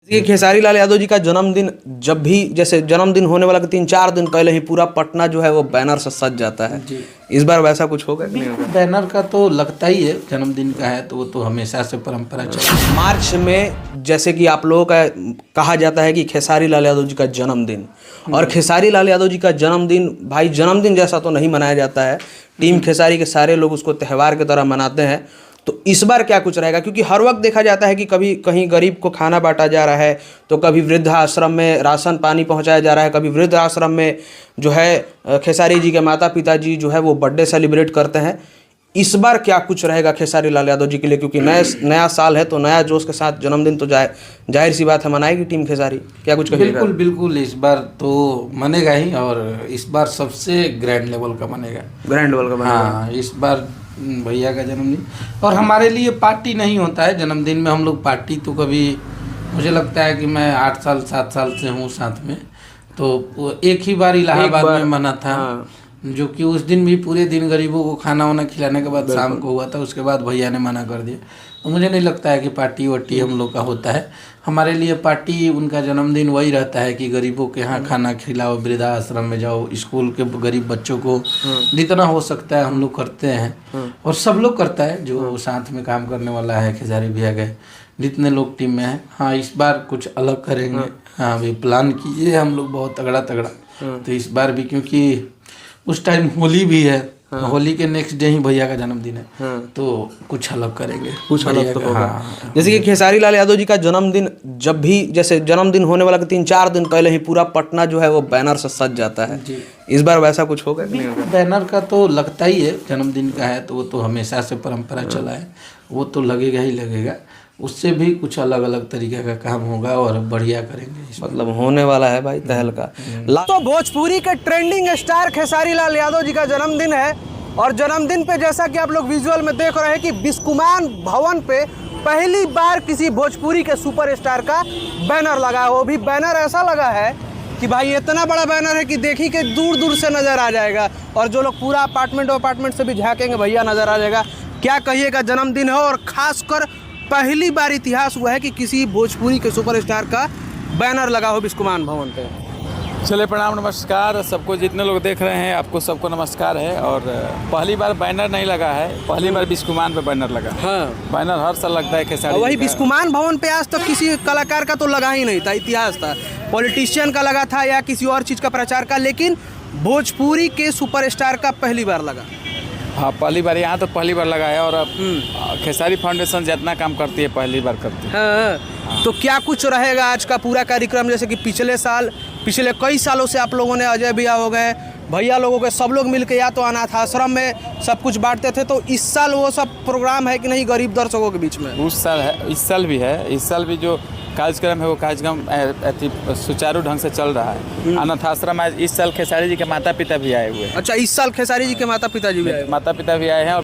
ये खेसारी लाल यादव जी का जन्मदिन जब भी जैसे जन्मदिन होने वाला 3-4 दिन पहले ही पूरा पटना जो है वो बैनर से सज जाता है। इस बार वैसा कुछ होगा कि नहीं होगा? बैनर का तो लगता ही है, जन्मदिन का है तो वो तो हमेशा से परंपरा चली। मार्च में जैसे कि आप लोगों का कहा जाता है कि खेसारी लाल यादव जी का जन्मदिन, और खेसारी लाल यादव जी का जन्मदिन भाई जन्मदिन जैसा तो नहीं मनाया जाता है। टीम खेसारी के सारे लोग उसको त्यौहार की तरह मनाते हैं। तो इस बार क्या कुछ रहेगा? क्योंकि हर वक्त देखा जाता है कि कभी कहीं गरीब को खाना बांटा जा रहा है, तो कभी वृद्धाश्रम में राशन पानी पहुंचाया जा रहा है, कभी वृद्धाश्रम में जो है खेसारी जी के माता पिता जी जो है वो बर्थडे सेलिब्रेट करते हैं। इस बार क्या कुछ रहेगा खेसारी लाल यादव जी के लिए? क्योंकि नया साल है तो नया जोश के साथ जन्मदिन तो जाहिर सी बात है मनाएगी टीम खेसारी। क्या कुछ कहिएगा? बिल्कुल बिल्कुल, इस बार तो मनेगा ही, और इस बार सबसे ग्रैंड लेवल का मनेगा। ग्रैंड लेवल का मनेगा। हाँ, इस बार भैया का जन्मदिन, और हमारे लिए पार्टी नहीं होता है जन्मदिन में। हम लोग पार्टी तो कभी, मुझे लगता है कि मैं 8 साल 7 साल से हूँ साथ में, तो एक ही बार इलाहाबाद में मना था। हाँ। जो कि उस दिन भी पूरे दिन गरीबों को खाना वाना खिलाने के बाद शाम को हुआ था, उसके बाद भैया ने मना कर दिया। तो मुझे नहीं लगता है कि पार्टी वार्टी हम लोग का होता है। हमारे लिए पार्टी, उनका जन्मदिन वही रहता है कि गरीबों के यहाँ खाना खिलाओ, वृद्धाश्रम में जाओ, स्कूल के गरीब बच्चों को जितना हो सकता है हम लोग करते हैं, और सब लोग करता है जो साथ में काम करने वाला है। खेसारी भैया गए जितने लोग टीम में हैं। हाँ, इस बार कुछ अलग करेंगे। हाँ, अभी प्लान किए हम लोग बहुत तगड़ा। तो इस बार भी, क्योंकि उस टाइम होली भी है, होली के नेक्स्ट डे ही भैया का जन्मदिन है, तो कुछ अलग करेंगे, कुछ अलग तो होगा। हाँ। जैसे कि खेसारी लाल यादव जी का जन्मदिन जब भी जैसे जन्मदिन होने वाला 3-4 दिन पहले ही पूरा पटना जो है वो बैनर से सज जाता है। इस बार वैसा कुछ होगा कि नहीं होगा? बैनर का तो लगता ही है, जन्मदिन का है तो वो तो हमेशा से परंपरा चला है, वो तो लगेगा ही लगेगा। उससे भी कुछ अलग अलग तरीके का काम होगा और बढ़िया करेंगे। मतलब होने वाला है भाई तहलका। तो भोजपुरी के ट्रेंडिंग स्टार खेसारी लाल यादव जी का जन्मदिन है, और जन्मदिन पे जैसा कि आप लोग विजुअल में देख रहे हैं कि बिस्कुमान भवन पे पहली बार किसी भोजपुरी के सुपरस्टार का बैनर लगा है। वो भी बैनर ऐसा लगा है कि भाई इतना बड़ा बैनर है कि देखी के दूर दूर से नजर आ जाएगा, और जो लोग पूरा अपार्टमेंट से भी झाँकेंगे भैया नजर आ जाएगा। क्या कहिएगा, जन्मदिन है, और खासकर पहली बार इतिहास हुआ है कि किसी भोजपुरी के सुपरस्टार का बैनर लगा हो बिस्कुमान भवन पे। चले प्रणाम, नमस्कार सबको, जितने लोग देख रहे हैं आपको सबको नमस्कार है। और पहली बार बैनर नहीं लगा है, पहली बार बिस्कुमान पे बैनर लगा। हाँ, बैनर हर साल लगता है खेसारी। वही बिस्कुमान भवन पे आज तक किसी कलाकार का तो लगा ही नहीं था, इतिहास था, पॉलिटिशियन का लगा था या किसी और चीज़ का प्रचार का, लेकिन भोजपुरी के सुपरस्टार का पहली बार लगा। हाँ, पहली बार यहाँ तो पहली बार लगा है, और अब खेसारी फाउंडेशन जितना काम करती है पहली बार करती है। हाँ। तो क्या कुछ रहेगा आज का पूरा कार्यक्रम? जैसे कि पिछले कई सालों से आप लोगों ने, अजय भैया हो गए, भैया लोगों के सब लोग मिलके या तो अनाथ आश्रम में सब कुछ बांटते थे, तो इस साल वो सब प्रोग्राम है कि नहीं गरीब दर्शकों के बीच में? उस साल है, इस साल भी है। इस साल भी जो कार्यक्रम है वो कार्यक्रम सुचारू ढंग से चल रहा है। अनाथ आश्रम इस साल खेसारी जी के माता पिता भी आए हुए हैं। अच्छा, इस साल खेसारी जी के माता पिता भी आए हैं।